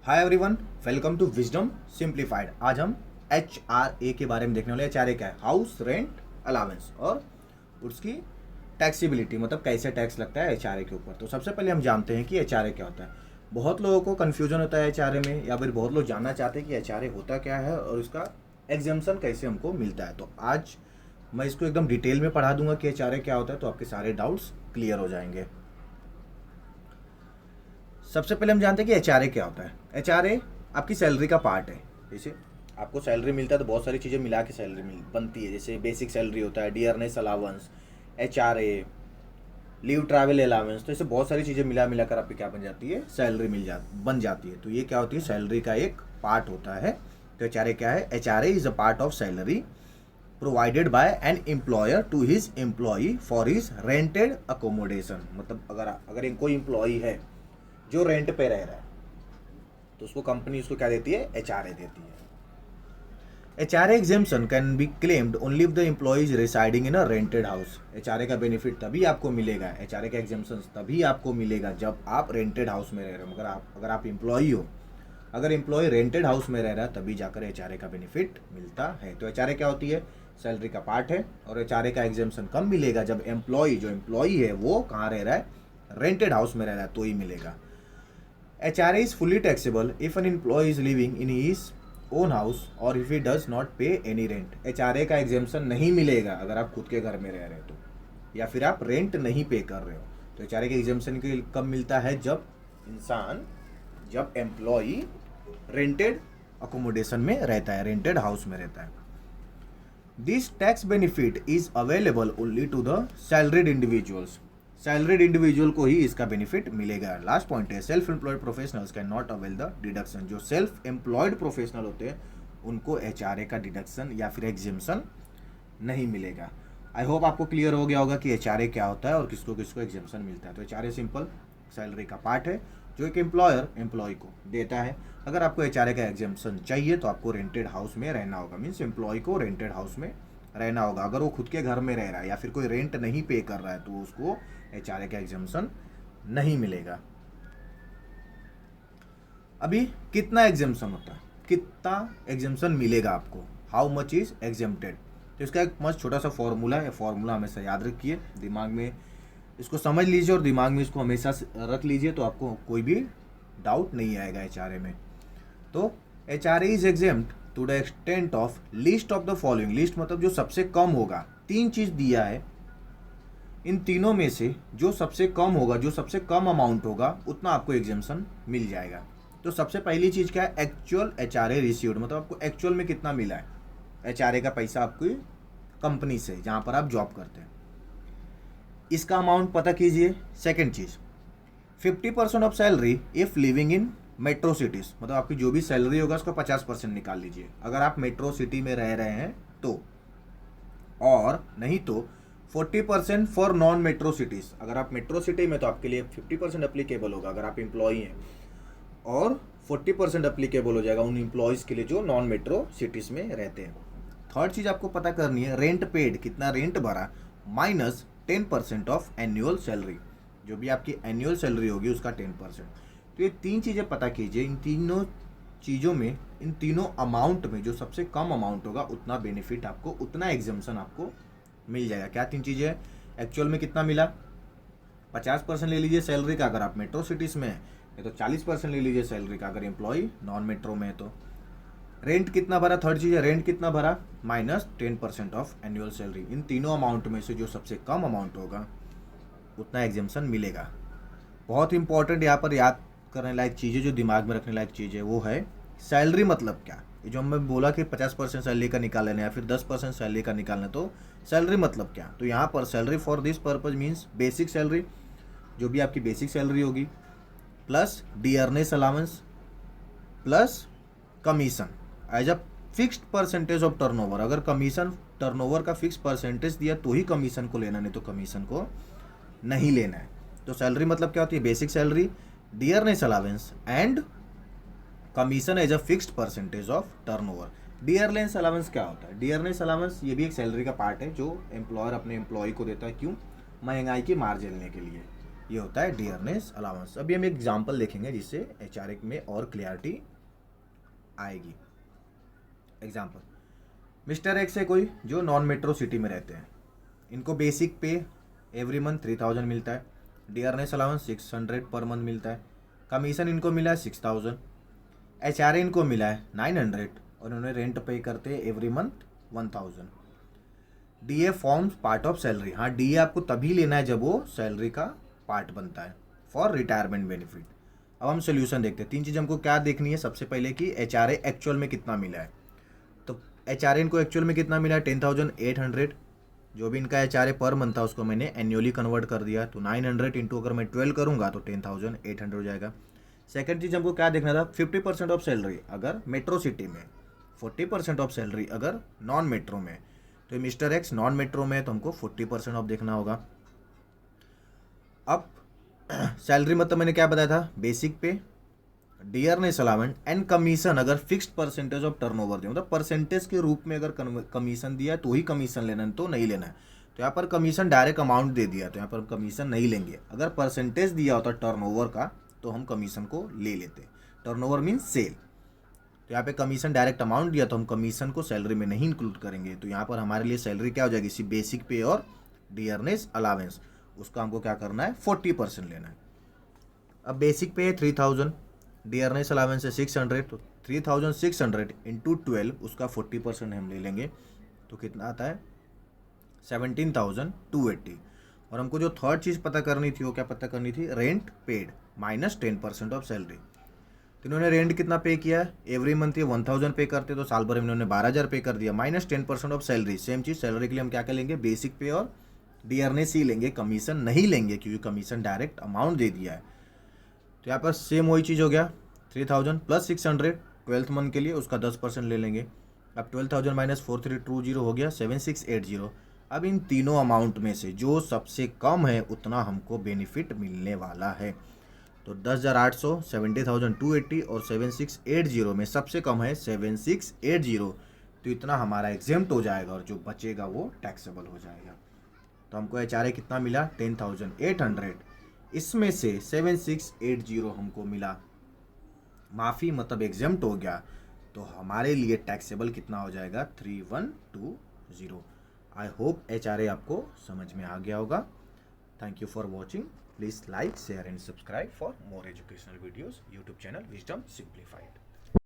Hi everyone, welcome to wisdom simplified. आज हम HRA के बारे में देखने वाले। HRA क्या है? हाउस रेंट अलाउंस, और उसकी टैक्सीबिलिटी, मतलब कैसे टैक्स लगता है HRA के ऊपर। तो सबसे पहले हम जानते हैं कि HRA क्या होता है। बहुत लोगों को कन्फ्यूजन होता है HRA में, या फिर बहुत लोग जानना चाहते हैं कि HRA होता क्या है और उसका एग्जाम्पशन कैसे हमको मिलता है। तो आज मैं इसको एकदम डिटेल में पढ़ा दूंगा कि HRA क्या होता है, तो आपके सारे डाउट्स क्लियर हो जाएंगे। सबसे पहले हम जानते हैं कि HRA क्या होता है। HRA आपकी सैलरी का पार्ट है। जैसे आपको सैलरी मिलता है तो बहुत सारी चीज़ें मिला के सैलरी बनती है। जैसे बेसिक सैलरी होता है, dearness allowance, HRA, leave travel allowance. तो ऐसे बहुत सारी चीज़ें मिला मिलाकर आपकी क्या बन जाती है? सैलरी बन जाती है। तो ये क्या होती है? सैलरी का एक पार्ट होता है। तो HRA क्या है? HRA is a part of salary provided by an employer to his employee for his rented accommodation. मतलब अगर कोई एम्प्लॉई है जो रेंट पे रह रहा है तो उसको कंपनी उसको क्या देती है? HRA देती है। HRA exemption can be claimed only if the employee is residing in a rented house. HRA का बेनिफिट तभी आपको मिलेगा, HRA का एग्जेम्पन तभी आपको मिलेगा जब आप रेंटेड हाउस में रह रहे हो। मगर अगर आप एम्प्लॉई हो, अगर एम्प्लॉय रेंटेड हाउस में रह रहा है तभी जाकर HRA का बेनिफिट मिलता है। तो HRA क्या होती है? सैलरी का पार्ट है। और HRA का एग्जेम्पन कब मिलेगा? जब जो एम्प्लॉय है वो कहाँ रह रहा है? रेंटेड हाउस में रह रहा है, तो ही मिलेगा। HRA is fully taxable if an employee is living in his own house or if he does not pay any rent। HRA का एग्जेम्पशन नहीं मिलेगा अगर आप खुद के घर में रह रहे हो तो, या फिर आप रेंट नहीं पे कर रहे हो। तो HRA के एग्जेम्पशन के कब मिलता है? जब एम्प्लॉई रेंटेड अकोमोडेशन में रहता है, रेंटेड हाउस में रहता है। This tax benefit is available only to the salaried individuals. Salaried individual को ही इसका बेनिफिट मिलेगा। लास्ट पॉइंट है, self employed professionals can not avail the deduction. जो सेल्फ एम्प्लॉयड प्रोफेशनल होते हैं उनको HRA का डिडक्शन या फिर एग्जेम्पशन नहीं मिलेगा। आई होप आपको क्लियर हो गया होगा कि HRA क्या होता है और किसको किसको एग्जेम्पशन मिलता है। तो HRA सिंपल सैलरी का पार्ट है जो एक एम्प्लॉयर एम्प्लॉय को देता है। अगर आपको HRA का एग्जेम्पशन चाहिए तो आपको रेंटेड हाउस में रहना होगा, मीन्स एम्प्लॉय को रेंटेड हाउस में रहना होगा। अगर वो खुद के घर में रह रहा है या फिर कोई रेंट नहीं पे कर रहा है तो उसको HRA का एग्जेम्पशन नहीं मिलेगा। अभी कितना एग्जेम्पशन होता है, कितना एग्जेम्पशन मिलेगा आपको? How much is exempted. तो इसका एक मस्त छोटा सा फॉर्मूला है। फॉर्मूला हमेशा याद रखिए, दिमाग में इसको समझ लीजिए और दिमाग में इसको हमेशा रख लीजिए, तो आपको कोई भी डाउट नहीं आएगा HRA में। तो HRA is exempt to the extent of list of the following. List मतलब जो सबसे कम होगा। तीन चीज दिया है, इन तीनों में से जो सबसे कम होगा, जो सबसे कम अमाउंट होगा, उतना आपको एग्जेम्पशन मिल जाएगा। तो सबसे पहली चीज क्या है? एक्चुअल HRA रिसीव्ड, मतलब आपको एक्चुअल में कितना मिला है HRA का पैसा आपकी कंपनी से जहां पर आप जॉब करते हैं, इसका अमाउंट पता कीजिए। सेकेंड चीज, 50% of salary if living in metro cities, मतलब आपकी जो भी सैलरी होगा उसका 50% निकाल लीजिए अगर आप मेट्रो सिटी में रह रहे हैं तो। और नहीं तो 40% फॉर नॉन मेट्रो सिटीज। अगर आप मेट्रो सिटी में तो आपके लिए 50% अप्लीकेबल होगा अगर आप एम्प्लॉई हैं, और 40% अप्लीकेबल हो जाएगा उन एम्प्लॉयज़ के लिए जो नॉन मेट्रो सिटीज़ में रहते हैं। थर्ड चीज़ आपको पता करनी है, रेंट पेड, कितना रेंट भरा, माइनस 10% ऑफ एनुअल सैलरी। जो भी आपकी एनुअल सैलरी होगी उसका 10%। तो ये तीन चीज़ें पता कीजिए। इन तीनों चीज़ों में, इन तीनों अमाउंट में जो सबसे कम अमाउंट होगा उतना बेनिफिट आपको, उतना एग्जेम्पशन आपको मिल जाएगा। क्या तीन चीज़ें हैं? एक्चुअल में कितना मिला? 50% ले लीजिए सैलरी का अगर आप मेट्रो सिटीज़ में हैं, या तो 40% ले लीजिए सैलरी का अगर एम्प्लॉय नॉन मेट्रो में है तो। रेंट कितना भरा? थर्ड चीज़ है, रेंट कितना भरा, माइनस 10% ऑफ एनुअल सैलरी। इन तीनों अमाउंट में से जो सबसे कम अमाउंट होगा उतना एग्जेम्पशन मिलेगा। बहुत इंपॉर्टेंट यहाँ पर याद करने लायक चीज़ें, जो दिमाग में रखने लायक चीज़ है वो है सैलरी मतलब क्या। ये जो मैं बोला कि 50% सैलरी का निकाल लेना या फिर 10% सैलरी का निकालना, तो सैलरी मतलब क्या? तो यहाँ पर salary for this purpose means basic salary, जो भी आपकी बेसिक सैलरी होगी, plus dearness allowance, plus commission as a fixed percentage of turnover. अगर कमीशन टर्नओवर का फिक्स परसेंटेज दिया तो ही कमीशन को लेना, नहीं तो कमीशन को नहीं लेना है। तो सैलरी मतलब क्या होती है? Basic salary, dearness allowance and commission as a fixed percentage of turnover. Dearness allowance क्या होता है? डियरनेस अलाउंस ये भी एक सैलरी का पार्ट है जो एम्प्लॉयर अपने एम्प्लॉय को देता है। क्यों? महंगाई की मार झेलने के लिए। ये होता है डियरनेस अलाउंस। अभी हम एक एग्जाम्पल देखेंगे जिससे एचआरए में और क्लियरिटी आएगी। एग्जाम्पल, मिस्टर एक्स है कोई जो नॉन मेट्रो सिटी में रहते हैं, इनको बेसिक पे एवरी मंथ 3000 मिलता है, डियरनेस अलाउंस 600 पर मंथ मिलता है, कमीशन इनको मिला है 6000, एचआरए इनको मिला है 900 और उन्हें रेंट पे करते हैं every month 1000। DA forms part of salary. हाँ, डीए आपको तभी लेना है जब वो सैलरी का पार्ट बनता है फॉर रिटायरमेंट बेनिफिट। अब हम सोल्यूशन देखते हैं। तीन चीज़ हमको क्या देखनी है, सबसे पहले कि एचआरए एक्चुअल में कितना मिला है। तो एचआरए इनको एक्चुअल में कितना मिला है 10,800। जो भी इनका एचआरए पर मंथ था उसको मैंने एनुअली कन्वर्ट कर दिया, तो 900 इंटू अगर मैं 12 करूँगा तो 10,800 हो जाएगा। सेकंड चीज़ हमको क्या देखना था, 50% ऑफ सैलरी अगर मेट्रो सिटी में, 40% ऑफ सैलरी अगर नॉन मेट्रो में। तो मिस्टर एक्स नॉन मेट्रो में है तो हमको 40% ऑफ देखना होगा। अब सैलरी मतलब मैंने क्या बताया था, बेसिक पे, डियरनेस अलाउंस एंड कमीशन अगर फिक्स्ड परसेंटेज ऑफ टर्नओवर दिया, मतलब परसेंटेज के रूप में अगर कमीशन दिया है तो ही कमीशन लेना है, तो नहीं लेना है। तो यहाँ पर कमीशन डायरेक्ट अमाउंट दे दिया तो यहाँ पर हम कमीशन नहीं लेंगे। अगर परसेंटेज दिया होता टर्नओवर का तो हम कमीशन को ले लेते। Turnover means sale. तो यहाँ पे कमीशन डायरेक्ट अमाउंट दिया तो हम कमीशन को सैलरी में नहीं इंक्लूड करेंगे। तो यहाँ पर हमारे लिए सैलरी क्या हो जाएगी, इसी बेसिक पे और डियरनेस अलावेंस, उसका हमको क्या करना है 40% लेना है। अब बेसिक पे है 3000, डियरनेस अलावेंस है 600, तो 3600 इंटू 12 उसका 40% हम ले लेंगे तो कितना आता है 17,280। और हमको जो थर्ड चीज़ पता करनी थी वो क्या पता करनी थी, rent paid minus 10% of salary. तो इन्होंने रेंट कितना पे किया है, एवरी मंथ ये 1000 पे करते तो साल भर में इन्होंने 12,000 पे कर दिया, minus 10% of salary. Same cheese salary के लिए हम क्या क्या लेंगे, बेसिक पे और डियरनेस ही लेंगे, कमीशन नहीं लेंगे क्योंकि कमीशन डायरेक्ट अमाउंट दे दिया है। तो यहाँ पर सेम वही चीज़ हो गया, 3000 प्लस 600 12th मंथ के लिए उसका 10% ले लेंगे। अब 12,000 माइनस 4320 हो गया 7680। अब इन तीनों अमाउंट में से जो सबसे कम है उतना हमको बेनिफिट मिलने वाला है। तो 10,800, 70,280 और 7680 में सबसे कम है 7680। तो इतना हमारा एग्जेम्प्ट हो जाएगा और जो बचेगा वो टैक्सेबल हो जाएगा। तो हमको एचआरए कितना मिला 10,800, इसमें से 7680 हमको मिला माफ़ी, मतलब एग्जेम्प्ट हो गया। तो हमारे लिए टैक्सेबल कितना हो जाएगा 3120। आई होप एचआरए आपको समझ में आ गया होगा। Thank you for watching. Please like, share and subscribe for more educational videos. YouTube channel wisdom simplified.